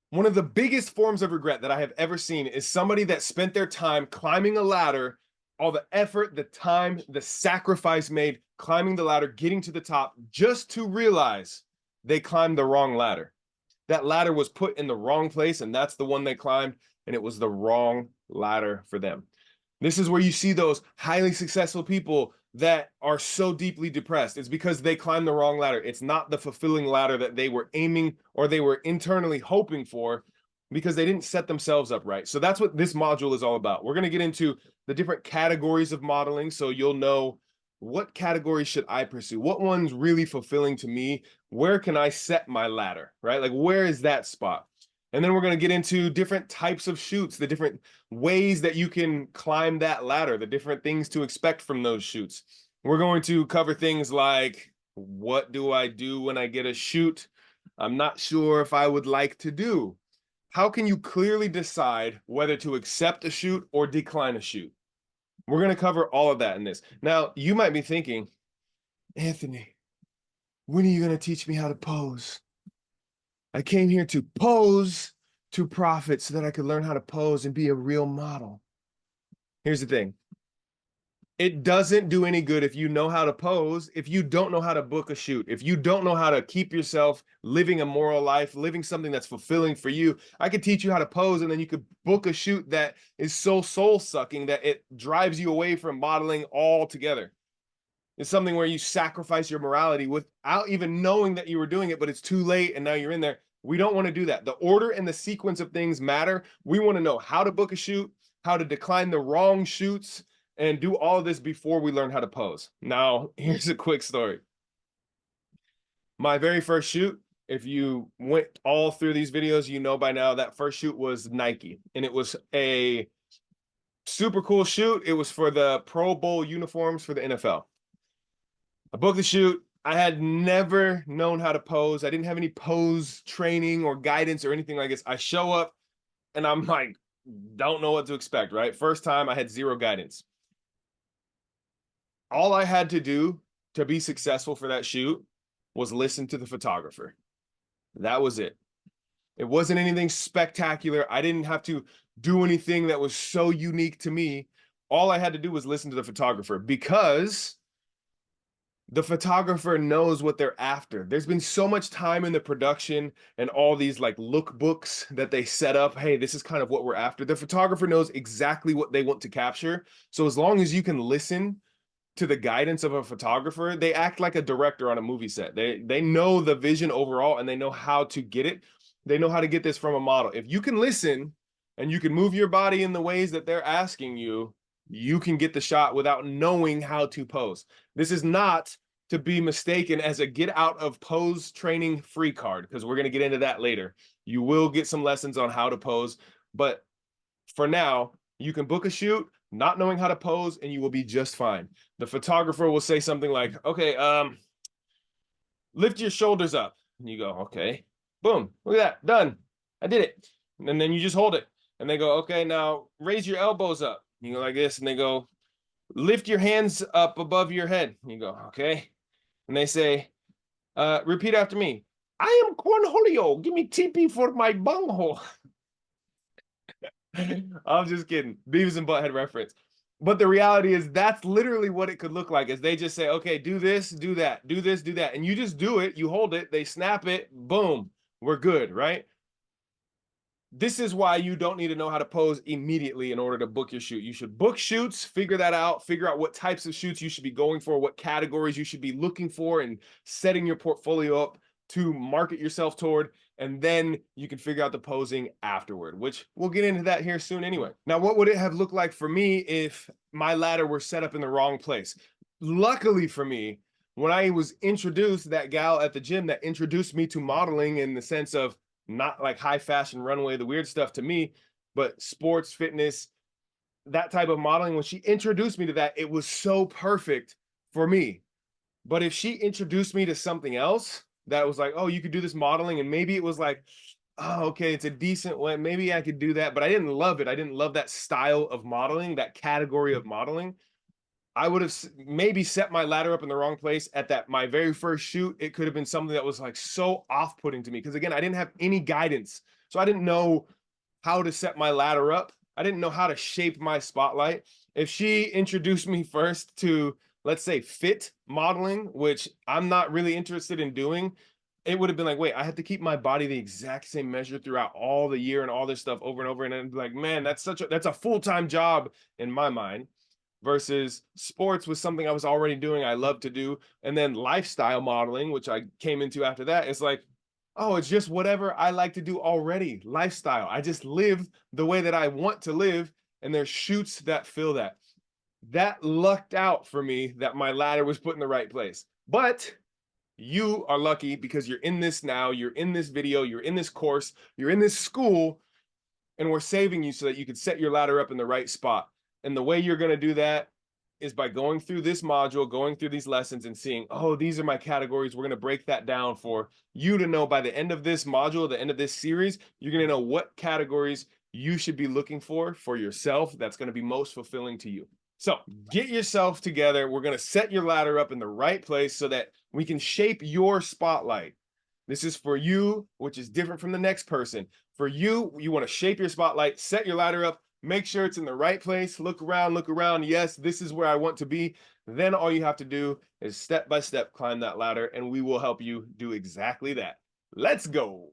One of the biggest forms of regret that I have ever seen is somebody that spent their time climbing a ladder, all the effort, the time, the sacrifice made climbing the ladder, getting to the top, just to realize they climbed the wrong ladder. That ladder was put in the wrong place, and that's the one they climbed, and it was the wrong ladder for them. This is where you see those highly successful people that are so deeply depressed. It's because they climbed the wrong ladder. It's not the fulfilling ladder that they were aiming or they were internally hoping for because they didn't set themselves up right. So that's what this module is all about. We're going to get into the different categories of modeling so you'll know what category should I pursue? What one's really fulfilling to me? Where can I set my ladder, right? Like, where is that spot? And then we're going to get into different types of shoots, the different ways that you can climb that ladder, the different things to expect from those shoots. We're going to cover things like, what do I do when I get a shoot I'm not sure if I would like to do? How can you clearly decide whether to accept a shoot or decline a shoot? We're going to cover all of that in this. Now, you might be thinking, Anthony, when are you going to teach me how to pose? I came here to pose to profit so that I could learn how to pose and be a real model. Here's the thing. It doesn't do any good if you know how to pose, if you don't know how to book a shoot, if you don't know how to keep yourself living a moral life, living something that's fulfilling for you. I could teach you how to pose, and then you could book a shoot that is so soul-sucking that it drives you away from modeling altogether. It's something where you sacrifice your morality without even knowing that you were doing it, but it's too late and now you're in there. We don't want to do that. The order and the sequence of things matter. We want to know how to book a shoot, how to decline the wrong shoots, and do all of this before we learn how to pose. Now, here's a quick story. My very first shoot, if you went all through these videos, you know by now that first shoot was Nike, and it was a super cool shoot. It was for the Pro Bowl uniforms for the NFL. I booked the shoot. I had never known how to pose. I didn't have any pose training or guidance or anything like this. I show up and I'm like, don't know what to expect, right? First time I had zero guidance. All I had to do to be successful for that shoot was listen to the photographer. That was it. It wasn't anything spectacular. I didn't have to do anything that was so unique to me. All I had to do was listen to the photographer because the photographer knows what they're after. There's been so much time in the production and all these like lookbooks that they set up. Hey, this is kind of what we're after. The photographer knows exactly what they want to capture. So as long as you can listen to the guidance of a photographer, they act like a director on a movie set. They know the vision overall and they know how to get it. They know how to get this from a model. If you can listen and you can move your body in the ways that they're asking you, you can get the shot without knowing how to pose. This is not to be mistaken as a get out of pose training free card, because we're going to get into that later. You will get some lessons on how to pose, but for now, you can book a shoot not knowing how to pose and you will be just fine. The photographer will say something like, okay, lift your shoulders up. And you go, okay, boom, look at that, done. I did it. And then you just hold it. And they go, okay, now raise your elbows up. You go like this, and they go, lift your hands up above your head. And you go, okay. And they say, repeat after me. I am Cornholio. Give me TP for my bunghole. I'm just kidding. Beavis and Butthead reference. But the reality is that's literally what it could look like is they just say, okay, do this, do that, do this, do that. And you just do it. You hold it. They snap it. Boom. We're good, right? This is why you don't need to know how to pose immediately in order to book your shoot. You should book shoots, figure that out, figure out what types of shoots you should be going for, what categories you should be looking for, and setting your portfolio up to market yourself toward. And then you can figure out the posing afterward, which we'll get into that here soon anyway. Now, what would it have looked like for me if my ladder were set up in the wrong place? Luckily for me, when I was introduced, that gal at the gym that introduced me to modeling in the sense of not like high fashion runway, the weird stuff to me, but sports, fitness, that type of modeling, when she introduced me to that, it was so perfect for me. But if she introduced me to something else that was like, oh, you could do this modeling, and maybe it was like, oh, okay, it's a decent way, maybe I could do that, but I didn't love it. I didn't love that style of modeling, that category of modeling. I would have maybe set my ladder up in the wrong place at that my very first shoot. It could have been something that was like so off-putting to me because again, I didn't have any guidance. So I didn't know how to set my ladder up. I didn't know how to shape my spotlight. If she introduced me first to, let's say, fit modeling, which I'm not really interested in doing, it would have been like, wait, I have to keep my body the exact same measure throughout all the year and all this stuff over and over. And then like, man, that's a full-time job in my mind. Versus sports was something I was already doing, I love to do. And then lifestyle modeling, which I came into after that, it's like, oh, it's just whatever I like to do already. Lifestyle. I just live the way that I want to live, and there's shoots that fill that. That lucked out for me that my ladder was put in the right place. But you are lucky because you're in this now, you're in this video, you're in this course, you're in this school, and we're saving you so that you can set your ladder up in the right spot. And the way you're going to do that is by going through this module, going through these lessons and seeing, oh, these are my categories. We're going to break that down for you to know by the end of this module, the end of this series, you're going to know what categories you should be looking for yourself that's going to be most fulfilling to you. So get yourself together. We're going to set your ladder up in the right place so that we can shape your spotlight. This is for you, which is different from the next person. For you, you want to shape your spotlight, set your ladder up, make sure it's in the right place, look around, look around. Yes, this is where I want to be. Then all you have to do is step by step climb that ladder, and we will help you do exactly that. Let's go.